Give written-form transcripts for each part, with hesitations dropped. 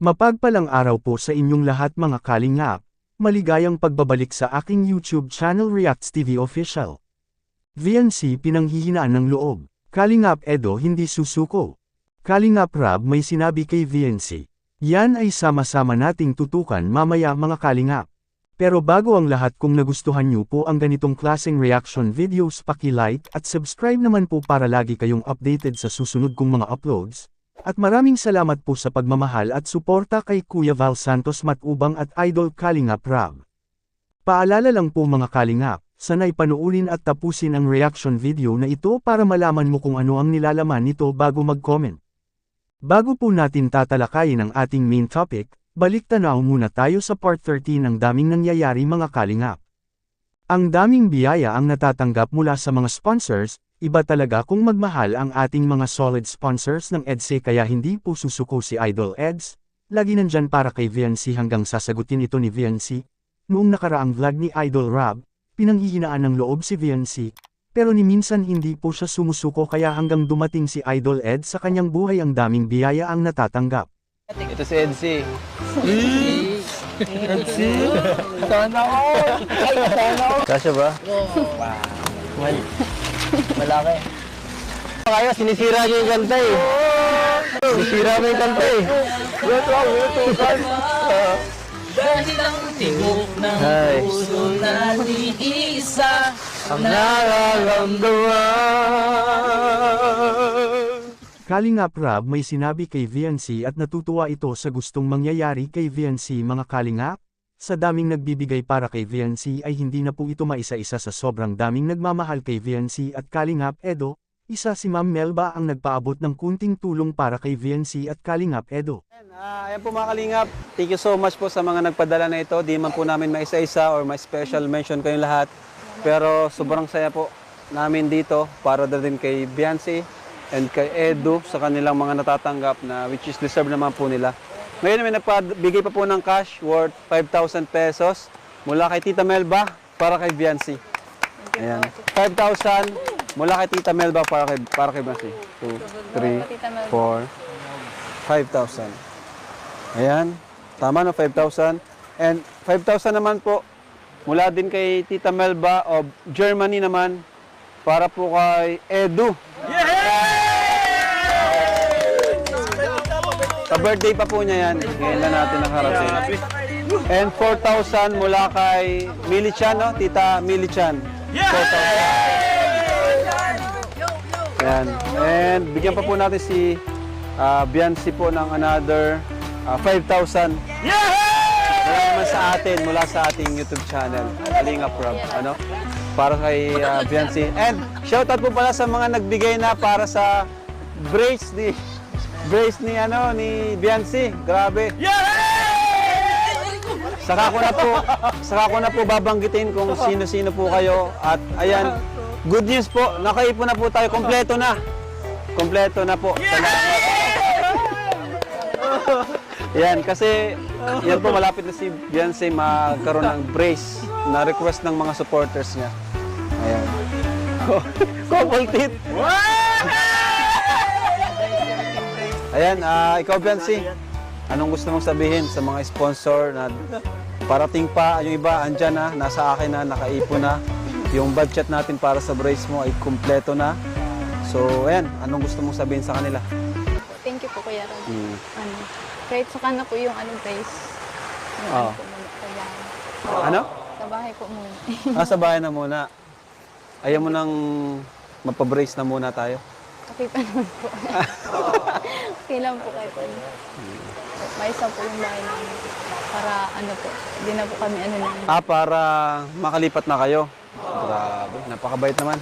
Mapagpalang araw po sa inyong lahat mga kalingap, maligayang pagbabalik sa aking YouTube channel Reacts TV Official. VNC pinanghihinaan ng loob, Kalingap Edo hindi susuko. Kalingap Rab may sinabi kay VNC. Yan ay sama-sama nating tutukan mamaya mga kalingap. Pero bago ang lahat kung nagustuhan nyo po ang ganitong klaseng reaction videos paki-like at subscribe naman po para lagi kayong updated sa susunod kong mga uploads. At maraming salamat po sa pagmamahal at suporta kay Kuya Val Santos Matubang at Idol Kalingap Rab. Paalala lang po mga kalingap, sanay panuulin at tapusin ang reaction video na ito para malaman mo kung ano ang nilalaman nito bago mag-comment. Bago po natin tatalakayin ang ating main topic, balik tanaw muna tayo sa part 13 ng daming nangyayari mga kalingap. Ang daming biyaya ang natatanggap mula sa mga sponsors. Iba talaga kung magmahal ang ating mga solid sponsors ng EDSA kaya hindi po susuko si Idol Eds, lagi nandyan para kay VNC hanggang sasagutin ito ni VNC. Noong nakaraang vlog ni Idol Rab, pinanghihinaan ng loob si VNC, pero ni minsan hindi po siya sumusuko kaya hanggang dumating si Idol Eds sa kanyang buhay ang daming biyaya ang natatanggap. Ito si Edsy. Edsy? Sana all! Sana all! Kasya ba? Wow. Malaki. Kaya sinisira niyo yung kanta eh. Sinisira mo yung kanta eh. Lutukan. Dahil ang tibok ng puso na ni-isa ang nararamdaman. Kalingap Rab may sinabi kay VNC at natutuwa ito sa gustong mangyayari kay VNC mga kalingap. Sa daming nagbibigay para kay VNC ay hindi na po ito maisa-isa sa sobrang daming nagmamahal kay VNC at Kalingap Edo, isa si Ma'am Melba ang nagpaabot ng kunting tulong para kay VNC at Kalingap Edo. Ayan po mga kalingap, thank you so much po sa mga nagpadala na ito. Di man po namin maisa-isa or may special mention kayong lahat. Pero sobrang saya po namin dito para din kay VNC and kay Edo sa kanilang mga natatanggap na which is deserve naman po nila. Ngayon may nagpabigay pa po ng cash worth 5,000 pesos mula kay Tita Melba para kay VNC. Ayan. 5,000 mula kay Tita Melba para kay VNC. 2, 3, 4, 5,000. Ayan. Tama na 5,000. And 5,000 naman po mula din kay Tita Melba of Germany naman para po kay Edu. Sa-birthday pa po niya yan. Ngayon na natin nakarating. And 4,000 mula kay Milichan, no? Tita Milichan. 4,000. Yan. And bigyan pa po natin si Biancy po ng another 5,000. Mula naman sa atin, mula sa ating YouTube channel. Kalingap Rab. Ano? Para kay Biancy. And shoutout po pala sa mga nagbigay na para sa brace ni Biancy. Grabe. Saka ko na po babanggitin kung sino-sino po kayo at ayan, good news po, nakaipon na po tayo, kompleto na po. Salamat. Yan, kasi yan po malapit na si Biancy magkaroon ng brace na request ng mga supporters niya. Ayan. Couple teeth. Ayan, ikaw Biancy, anong gusto mong sabihin sa mga sponsor na parating pa, yung iba andyan na, nasa akin na, nakaipon na, yung budget natin para sa brace mo ay kumpleto na. So, ayan, anong gusto mong sabihin sa kanila? Thank you po Kuya Ron. Kahit sa kanya po yung brace. Yung ano po muna sa bahay. Ano? Sa bahay po muna. Sa bahay na muna. Ayaw mo nang mapabrace na muna tayo? Okay pa naman po. Okay lang po kahit ano. May isa po yung bahay namin. Para ano po, hindi na po kami ano namin. Para makalipat na kayo. Grabe, napakabait naman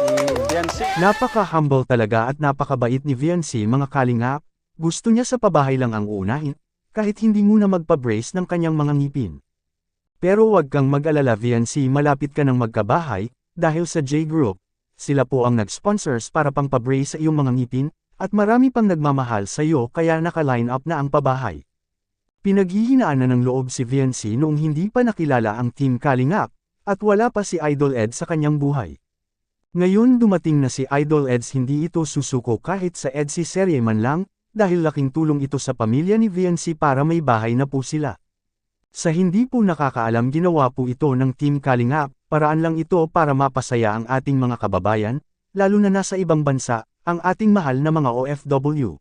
ni Biancy. Napaka-humble talaga at napakabait ni VNC mga kalingap. Gusto niya sa pabahay lang ang uunahin, kahit hindi muna magpa-brace ng kanyang mga ngipin. Pero wag kang mag-alala VNC, malapit ka ng magkabahay, dahil sa J-Group. Sila po ang nag-sponsors para pang pa-brace sa iyong mga ngipin, at marami pang nagmamahal sa iyo kaya naka-line up na ang pabahay. Pinaghihinaan na ng loob si VNC noong hindi pa nakilala ang Team Kalingap, at wala pa si Idol Ed sa kanyang buhay. Ngayon dumating na si Idol Eds, hindi ito susuko kahit sa EDSA serye man lang, dahil laking tulong ito sa pamilya ni VNC para may bahay na po sila. Sa hindi po nakakaalam ginawa po ito ng Team Kalingap, paraan lang ito para mapasaya ang ating mga kababayan, lalo na nasa ibang bansa, ang ating mahal na mga OFW.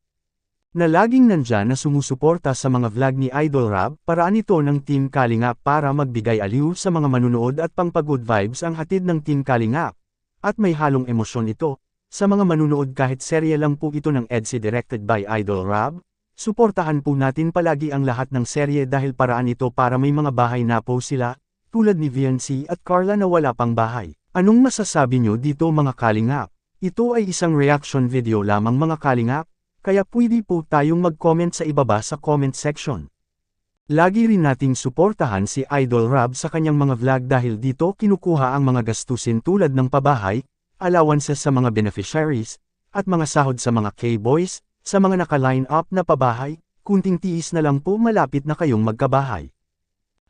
Na laging nandyan na sumusuporta sa mga vlog ni Idol Rob, paraan ito ng Team Kalingap para magbigay aliw sa mga manunood at pangpa-good vibes ang hatid ng Team Kalingap. At may halong emosyon ito, sa mga manunood kahit serye lang po ito ng EDSA directed by Idol Rob. Suportahan po natin palagi ang lahat ng serye dahil paraan ito para may mga bahay na po sila, tulad ni VNC at Carla na wala pang bahay. Anong masasabi nyo dito mga Kalingap? Ito ay isang reaction video lamang mga Kalingap, kaya pwede po tayong mag-comment sa ibaba sa comment section. Lagi rin nating suportahan si Idol Rob sa kanyang mga vlog dahil dito kinukuha ang mga gastusin tulad ng pabahay, allowances sa mga beneficiaries, at mga sahod sa mga K-boys, sa mga naka-line up na pabahay, kunting tiis na lang po malapit na kayong magkabahay.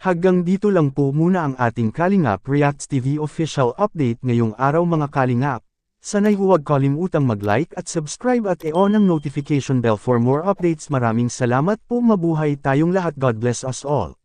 Hanggang dito lang po muna ang ating Kalingap Reacts TV official update ngayong araw mga Kalingap. Sana'y huwag kalimutang mag-like at subscribe at i-on ang notification bell for more updates. Maraming salamat po, mabuhay tayong lahat. God bless us all.